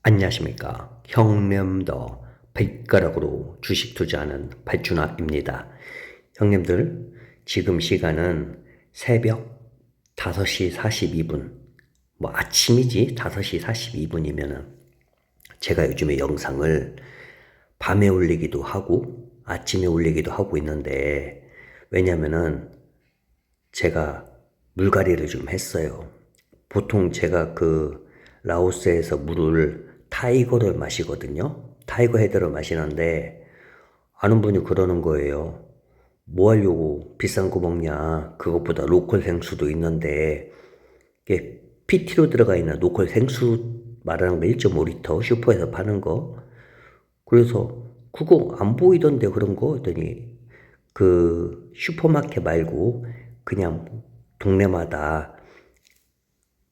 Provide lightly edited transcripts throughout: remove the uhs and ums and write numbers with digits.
안녕하십니까. 형님도 발가락으로 주식 투자하는 발준아입니다. 형님들, 지금 시간은 새벽 5시 42분, 뭐 아침이지. 5시 42분이면은 제가 요즘에 영상을 밤에 올리기도 하고 아침에 올리기도 하고 있는데, 왜냐면은 제가 물갈이를 좀 했어요. 보통 제가 라오스에서 물을 타이거를 마시거든요. 타이거 헤드를 마시는데 아는 분이 그러는 거예요. 뭐 하려고 비싼 거 먹냐. 그것보다 로컬 생수도 있는데, 이게 PT로 들어가 있는 로컬 생수 말하는 거 1.5리터 슈퍼에서 파는 거. 그래서 그거 안 보이던데 그런 거 했더니 슈퍼마켓 말고 그냥 동네마다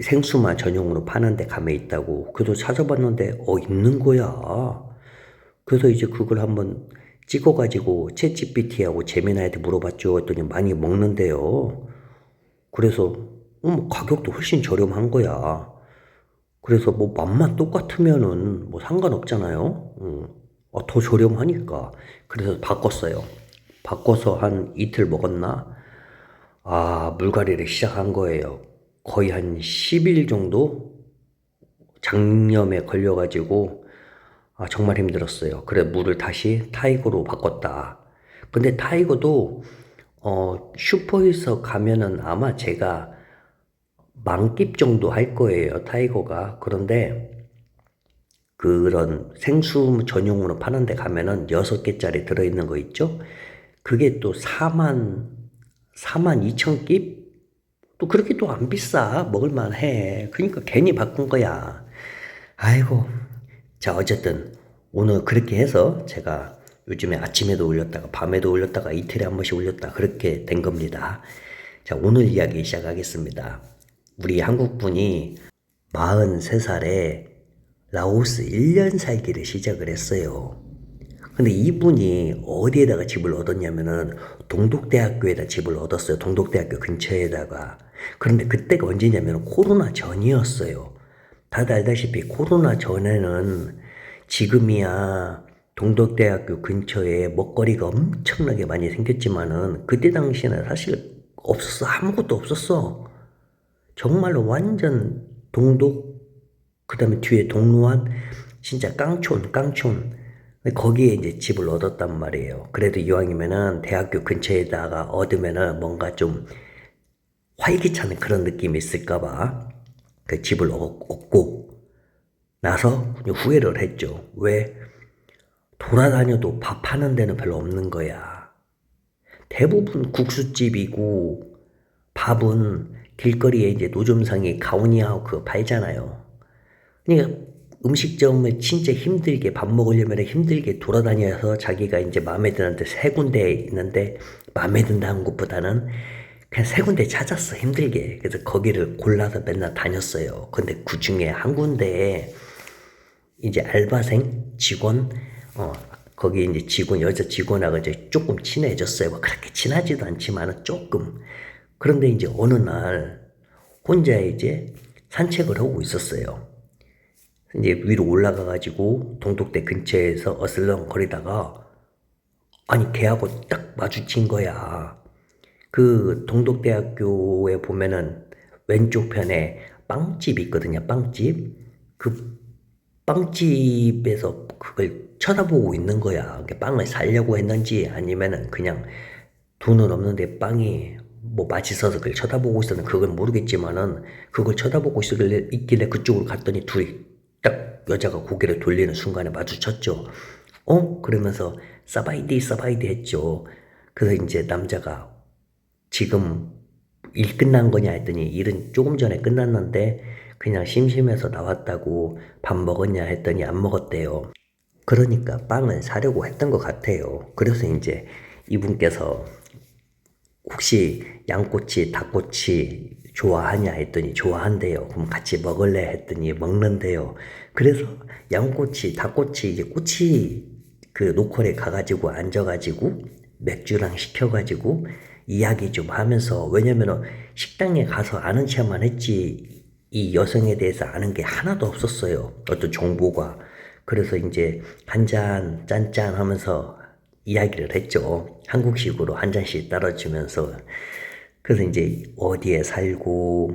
생수만 전용으로 파는 데 가면 있다고. 그래서 찾아봤는데 있는 거야. 그래서 이제 그걸 한번 찍어가지고 챗GPT하고 제미나이한테 물어봤죠. 했더니 많이 먹는데요. 그래서 뭐 가격도 훨씬 저렴한 거야. 그래서 뭐 맛만 똑같으면은 뭐 상관없잖아요. 더 저렴하니까. 그래서 바꿨어요. 바꿔서 한 이틀 먹었나? 물갈이를 시작한 거예요. 거의 한 10일 정도 장염에 걸려가지고 정말 힘들었어요. 그래 물을 다시 타이거로 바꿨다. 근데 타이거도 슈퍼에서 가면은 아마 제가 만깁 정도 할 거예요. 타이거가. 그런데 그런 생수 전용으로 파는 데 가면은 6개짜리 들어있는 거 있죠? 그게 또 4만 2천 깁? 또 그렇게 또 안 비싸. 먹을만 해. 그러니까 괜히 바꾼 거야. 아이고. 자, 어쨌든 오늘 그렇게 해서 제가 요즘에 아침에도 올렸다가 밤에도 올렸다가 이틀에 한 번씩 올렸다 그렇게 된 겁니다. 자, 오늘 이야기 시작하겠습니다. 우리 한국분이 43살에 라오스 1년 살기를 시작을 했어요. 근데 이분이 어디에다가 집을 얻었냐면은 동독대학교에다 집을 얻었어요. 동독대학교 근처에다가. 그런데 그때가 언제냐면 코로나 전이었어요. 다들 알다시피 코로나 전에는 지금이야 동독대학교 근처에 먹거리가 엄청나게 많이 생겼지만은 그때 당시에는 사실 없었어. 아무것도 없었어. 정말로 완전 동독, 그 다음에 뒤에 동로안, 진짜 깡촌. 거기에 이제 집을 얻었단 말이에요. 그래도 이왕이면은 대학교 근처에다가 얻으면은 뭔가 좀 활기차는 그런 느낌이 있을까봐 그 집을 얻고 나서 후회를 했죠. 왜? 돌아다녀도 밥하는 데는 별로 없는 거야. 대부분 국수집이고 밥은 길거리에 이제 노점상에 가오니하고 그거 팔잖아요. 그러니까 음식점을 진짜 힘들게 밥 먹으려면 힘들게 돌아다녀서 자기가 이제 마음에 드는데 세 군데 있는데 마음에 든다는 것보다는 그냥 세 군데 찾았어. 힘들게. 그래서 거기를 골라서 맨날 다녔어요. 근데 그 중에 한 군데에 이제 알바생 직원 거기 이제 직원 여자 직원하고 이제 조금 친해졌어요. 뭐 그렇게 친하지도 않지만은 조금. 그런데 이제 어느 날 혼자 이제 산책을 하고 있었어요. 이제 위로 올라가가지고 동독대 근처에서 어슬렁거리다가 아니 걔하고 딱 마주친 거야. 그 동독대학교에 보면은 왼쪽 편에 빵집 있거든요. 빵집. 그 빵집에서 그걸 쳐다보고 있는 거야. 빵을 사려고 했는지 아니면은 그냥 돈은 없는데 빵이 뭐 맛있어서 그걸 쳐다보고 있었는지 그건 모르겠지만은 그걸 쳐다보고 있길래 그쪽으로 갔더니 둘이 딱 여자가 고개를 돌리는 순간에 마주쳤죠. 그러면서 사바이디 했죠. 그래서 이제 남자가 지금 일 끝난 거냐 했더니 일은 조금 전에 끝났는데 그냥 심심해서 나왔다고 밥 먹었냐 했더니 안 먹었대요. 그러니까 빵을 사려고 했던 것 같아요. 그래서 이제 이분께서 혹시 양꼬치, 닭꼬치 좋아하냐 했더니 좋아한대요. 그럼 같이 먹을래 했더니 먹는데요. 그래서 양꼬치, 닭꼬치 이제 꼬치 그 로컬에 가가지고 앉아가지고 맥주랑 시켜가지고 이야기 좀 하면서 왜냐면은 식당에 가서 아는 척만 했지 이 여성에 대해서 아는 게 하나도 없었어요. 어떤 정보가. 그래서 이제 한 잔 짠짠 하면서 이야기를 했죠. 한국식으로 한 잔씩 따라주면서. 그래서 이제 어디에 살고,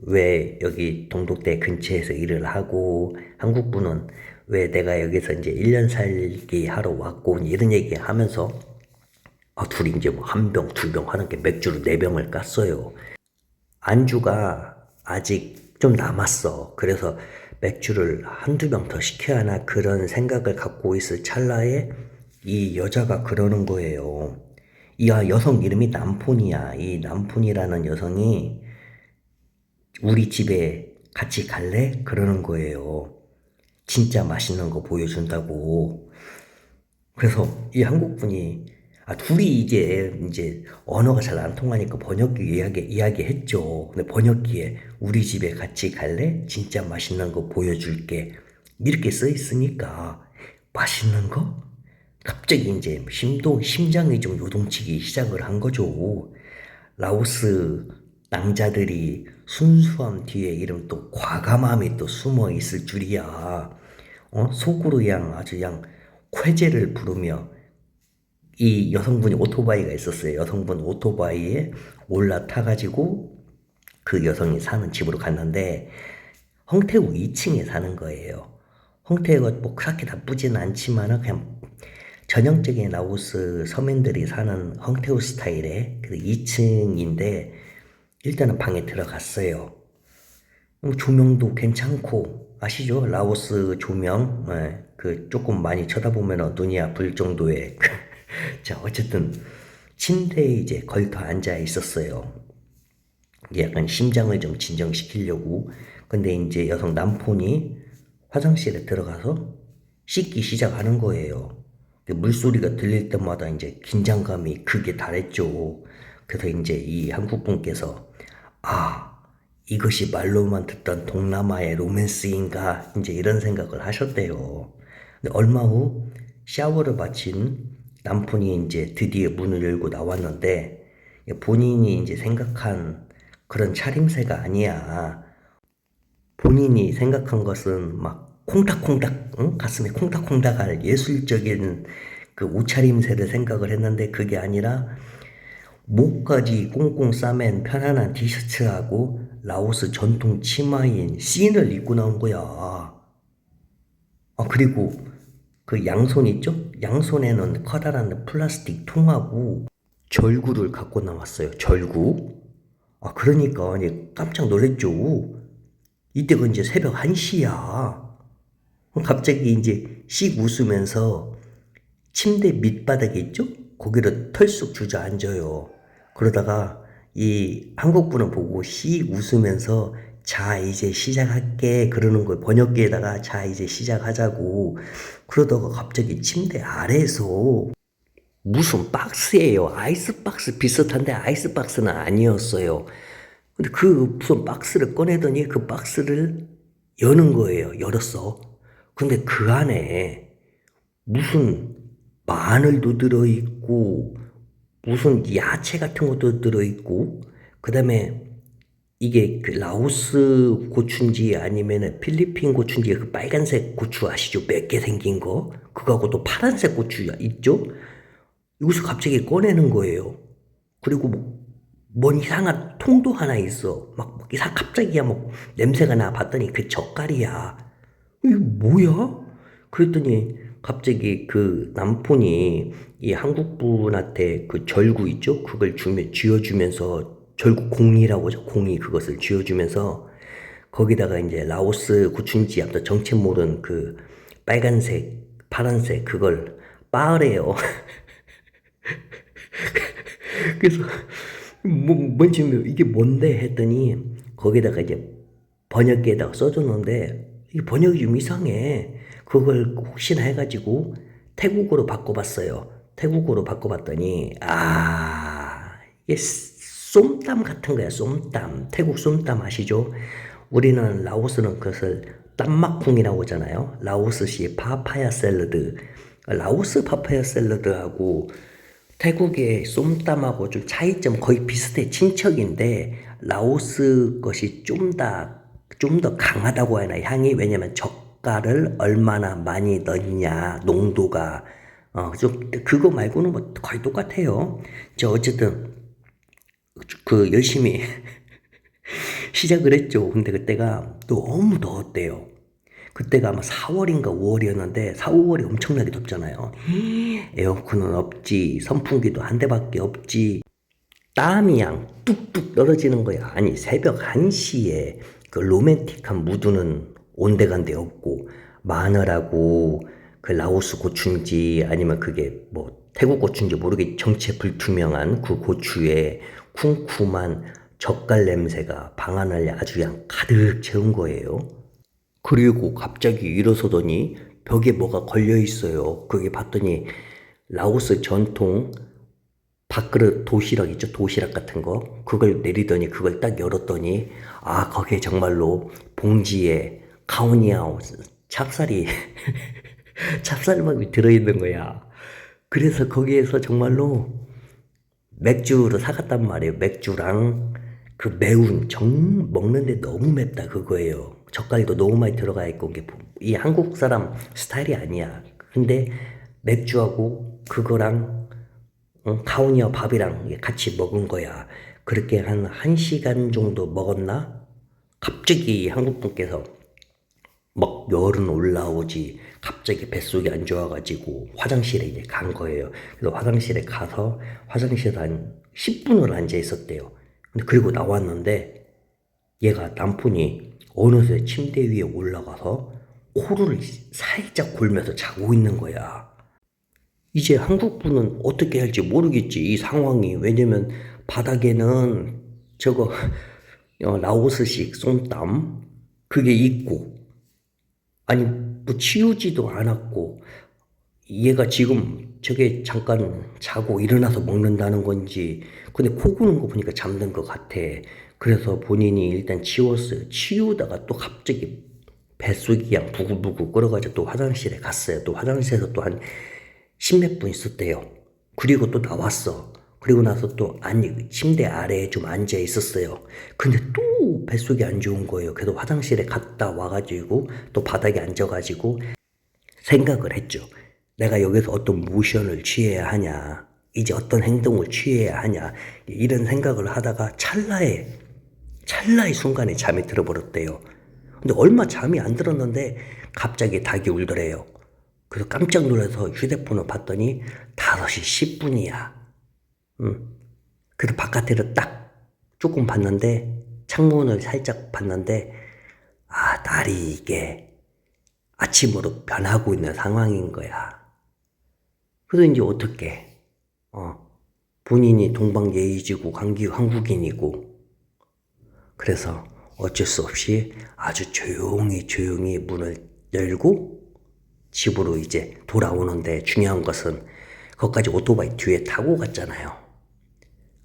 왜 여기 동독대 근처에서 일을 하고, 한국분은 왜 내가 여기서 이제 1년 살기 하러 왔고, 이런 얘기 하면서, 둘이 이제 뭐 한 병, 두 병 하는 게 맥주로 네 병을 깠어요. 안주가 아직 좀 남았어. 그래서 맥주를 한두 병 더 시켜야 하나 그런 생각을 갖고 있을 찰나에 이 여자가 그러는 거예요. 이 여성 이름이 남폰이야. 이 남폰이라는 여성이 우리 집에 같이 갈래? 그러는 거예요. 진짜 맛있는 거 보여준다고. 그래서 이 한국분이 둘이 이제 언어가 잘 안 통하니까 번역기 이야기했죠. 근데 번역기에 우리 집에 같이 갈래? 진짜 맛있는 거 보여줄게. 이렇게 써 있으니까 맛있는 거? 갑자기 이제 심장이 좀 요동치기 시작을 한 거죠. 라오스 낭자들이 순수함 뒤에 이런 또 과감함이 또 숨어 있을 줄이야. 속으로 아주 쾌재를 부르며 이 여성분이 오토바이가 있었어요. 여성분 오토바이에 올라타가지고 그 여성이 사는 집으로 갔는데 홍태우 2층에 사는 거예요. 홍태우가 뭐 그렇게 나쁘진 않지만은 그냥 전형적인 라오스 서민들이 사는 홍태우 스타일의 그 2층인데 일단은 방에 들어갔어요. 조명도 괜찮고 아시죠? 라오스 조명 그 조금 많이 쳐다보면 눈이 아플 정도의 자 어쨌든 침대에 이제 걸터 앉아 있었어요. 약간 심장을 좀 진정시키려고. 근데 이제 여성 남폰이 화장실에 들어가서 씻기 시작하는 거예요. 물소리가 들릴 때마다 이제 긴장감이 극에 달했죠. 그래서 이제 이 한국분께서 이것이 말로만 듣던 동남아의 로맨스인가 이제 이런 생각을 하셨대요. 근데 얼마 후 샤워를 마친 남편이 이제 드디어 문을 열고 나왔는데 본인이 이제 생각한 그런 차림새가 아니야. 본인이 생각한 것은 막 콩닥콩닥, 응? 가슴에 콩닥콩닥할 예술적인 그 옷차림새를 생각을 했는데 그게 아니라 목까지 꽁꽁 싸맨 편안한 티셔츠하고 라오스 전통 치마인 씬을 입고 나온 거야. 그리고 그 양손 있죠? 양손에는 커다란 플라스틱 통하고 절구를 갖고 나왔어요. 절구. 그러니까 깜짝 놀랬죠. 이때가 이제 새벽 1시야. 갑자기 이제 씩 웃으면서 침대 밑바닥에 있죠? 거기를 털쑥 주저앉아요. 그러다가 이 한국분을 보고 씩 웃으면서 자 이제 시작할게 그러는 거예요. 번역기에다가 자 이제 시작하자고. 그러다가 갑자기 침대 아래에서 무슨 박스예요. 아이스박스 비슷한데 아이스박스는 아니었어요. 근데 그 무슨 박스를 꺼내더니 그 박스를 여는 거예요. 열었어. 근데 그 안에 무슨 마늘도 들어있고 무슨 야채 같은 것도 들어있고 그다음에 이게 그 라오스 고추인지 아니면은 필리핀 고추인지 그 빨간색 고추 아시죠? 맵게 생긴 거 그거하고 또 파란색 고추 있죠? 여기서 갑자기 꺼내는 거예요. 그리고 뭔 이상한 통도 하나 있어. 막 갑자기 냄새가 나 봤더니 그 젓갈이야. 이게 뭐야? 그랬더니 갑자기 그 남편이 이 한국분한테 그 절구 있죠? 그걸 쥐어주면서 절구 공이라고 하죠. 공이 그것을 쥐어주면서 거기다가 이제 라오스 고춘지 아무튼 정체 모른 그 빨간색, 파란색 그걸 빠으래요. 그래서 뭔지 이게 뭔데 했더니 거기다가 이제 번역기에다가 써줬는데 이 번역이 좀 이상해. 그걸 혹시나 해가지고 태국어로 바꿔봤어요. 태국어로 바꿔봤더니 이게 쏨땀 같은 거야. 쏨땀. 태국 쏨땀 아시죠? 우리는 라오스는 그것을 땀막쿵이라고 하잖아요. 라오스식 파파야 샐러드. 라오스 파파야 샐러드하고 태국의 쏨땀하고 좀 차이점 거의 비슷해. 친척인데 라오스 것이 좀 더 좀 더 강하다고 해야 하나, 향이. 왜냐면 젓갈을 얼마나 많이 넣냐, 농도가. 좀, 그거 말고는 뭐 거의 똑같아요. 어쨌든, 열심히 시작을 했죠. 근데 그때가 너무 더웠대요. 그때가 아마 4월인가 5월이었는데 4, 5월이 엄청나게 덥잖아요. 에어컨은 없지, 선풍기도 한 대밖에 없지. 땀이 양 뚝뚝 떨어지는 거야. 아니, 새벽 1시에 그 로맨틱한 무드는 온데간데 없고, 마늘하고 그 라오스 고추인지 아니면 그게 뭐 태국 고추인지 모르게 정체 불투명한 그 고추에 쿰쿰한 젓갈 냄새가 방 안을 아주 그냥 가득 채운 거예요. 그리고 갑자기 일어서더니 벽에 뭐가 걸려 있어요. 그게 봤더니 라오스 전통 밥그릇 도시락 있죠? 도시락 같은 거. 그걸 내리더니 그걸 딱 열었더니 거기에 정말로 봉지에 카오니아오 찹쌀이 찹쌀밥이 들어있는 거야. 그래서 거기에서 정말로 맥주를 사갔단 말이에요. 맥주랑 그 매운 먹는데 너무 맵다 그거예요. 젓갈도 너무 많이 들어가 있고 이 한국 사람 스타일이 아니야. 근데 맥주하고 그거랑 카오니아 밥이랑 같이 먹은 거야. 그렇게 한 1시간 정도 먹었나? 갑자기 한국 분께서 막 열은 올라오지. 갑자기 뱃속이 안 좋아가지고 화장실에 이제 간 거예요. 그래서 화장실에 가서 화장실에 한 10분을 앉아 있었대요. 근데 그리고 나왔는데 얘가 남편이 어느새 침대 위에 올라가서 코를 살짝 골면서 자고 있는 거야. 이제 한국 분은 어떻게 할지 모르겠지, 이 상황이. 왜냐면 바닥에는 저거 라오스식 쏨땀 그게 있고, 아니 뭐 치우지도 않았고, 얘가 지금 저게 잠깐 자고 일어나서 먹는다는 건지. 근데 코 고는 거 보니까 잠든 것 같아. 그래서 본인이 일단 치웠어요. 치우다가 또 갑자기 뱃속이 그냥 부글부글 끓어가지고 또 화장실에 갔어요. 또 화장실에서 또 한 십몇 분 있었대요. 그리고 또 나왔어. 그리고 나서 또 침대 아래에 좀 앉아 있었어요. 근데 또 뱃속이 안 좋은 거예요. 그래서 화장실에 갔다 와가지고 또 바닥에 앉아가지고 생각을 했죠. 내가 여기서 어떤 모션을 취해야 하냐, 이제 어떤 행동을 취해야 하냐, 이런 생각을 하다가 찰나의 순간에 잠이 들어버렸대요. 근데 얼마 잠이 안 들었는데 갑자기 닭이 울더래요. 그래서 깜짝 놀라서 휴대폰을 봤더니 5시 10분이야. 그래서 바깥에를 딱 조금 봤는데, 창문을 살짝 봤는데, 날이 이게 아침으로 변하고 있는 상황인 거야. 그래서 이제 어떻게, 본인이 동방예의지고 한국인이고, 그래서 어쩔 수 없이 아주 조용히 문을 열고 집으로 이제 돌아오는데, 중요한 것은 거기까지 오토바이 뒤에 타고 갔잖아요.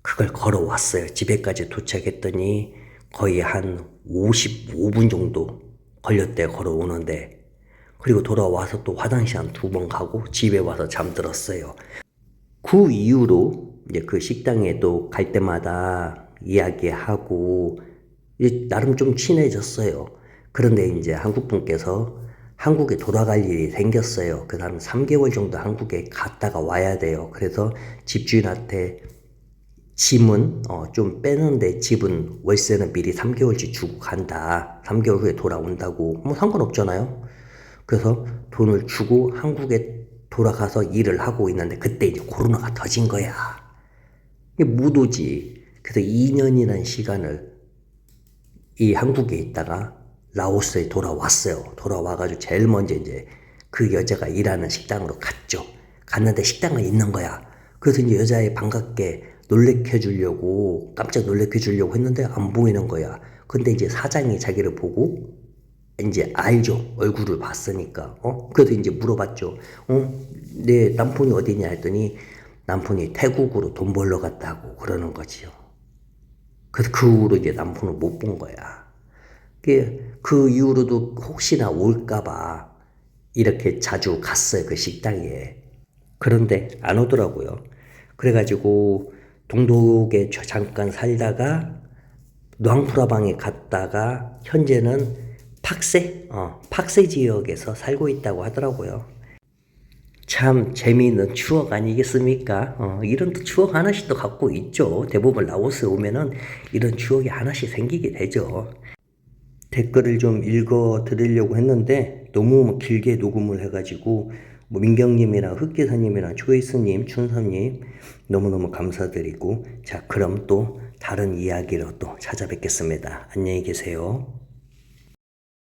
그걸 걸어왔어요. 집에까지 도착했더니 거의 한 55분 정도 걸렸대요, 걸어오는데. 그리고 돌아와서 또 화장실 한 2번 가고 집에 와서 잠들었어요. 그 이후로 이제 그 식당에도 갈 때마다 이야기하고 이제 나름 좀 친해졌어요. 그런데 이제 한국 분께서 한국에 돌아갈 일이 생겼어요. 그래서 한 3개월 정도 한국에 갔다가 와야 돼요. 그래서 집주인한테 짐은 좀 빼는데 집은 월세는 미리 3개월치 주고 간다. 3개월 후에 돌아온다고. 뭐 상관없잖아요. 그래서 돈을 주고 한국에 돌아가서 일을 하고 있는데 그때 이제 코로나가 터진 거야. 이게 못 오지. 그래서 2년이라는 시간을 이 한국에 있다가 라오스에 돌아왔어요. 돌아와가지고 제일 먼저 이제 그 여자가 일하는 식당으로 갔죠. 갔는데 식당은 있는 거야. 그래서 이제 여자애 반갑게 깜짝 놀래켜주려고 했는데 안 보이는 거야. 근데 이제 사장이 자기를 보고 이제 알죠. 얼굴을 봤으니까. 그래서 이제 물어봤죠. 내 남편이 어디냐 했더니 남편이 태국으로 돈 벌러 갔다고 그러는 거지요. 그래서 그 후로 이제 남편을 못 본 거야. 그 이후로도 혹시나 올까봐 이렇게 자주 갔어요, 그 식당에. 그런데 안 오더라고요. 그래가지고 동독에 잠깐 살다가 노앙프라방에 갔다가 현재는 팍세 지역에서 살고 있다고 하더라고요. 참 재미있는 추억 아니겠습니까? 이런 또 추억 하나씩 또 갖고 있죠. 대부분 라오스 오면은 이런 추억이 하나씩 생기게 되죠. 댓글을 좀 읽어 드리려고 했는데 너무 길게 녹음을 해가지고 뭐 민경님이랑 흑기사님이랑 초이스님, 춘선님 너무너무 감사드리고 자 그럼 또 다른 이야기로 또 찾아뵙겠습니다. 안녕히 계세요.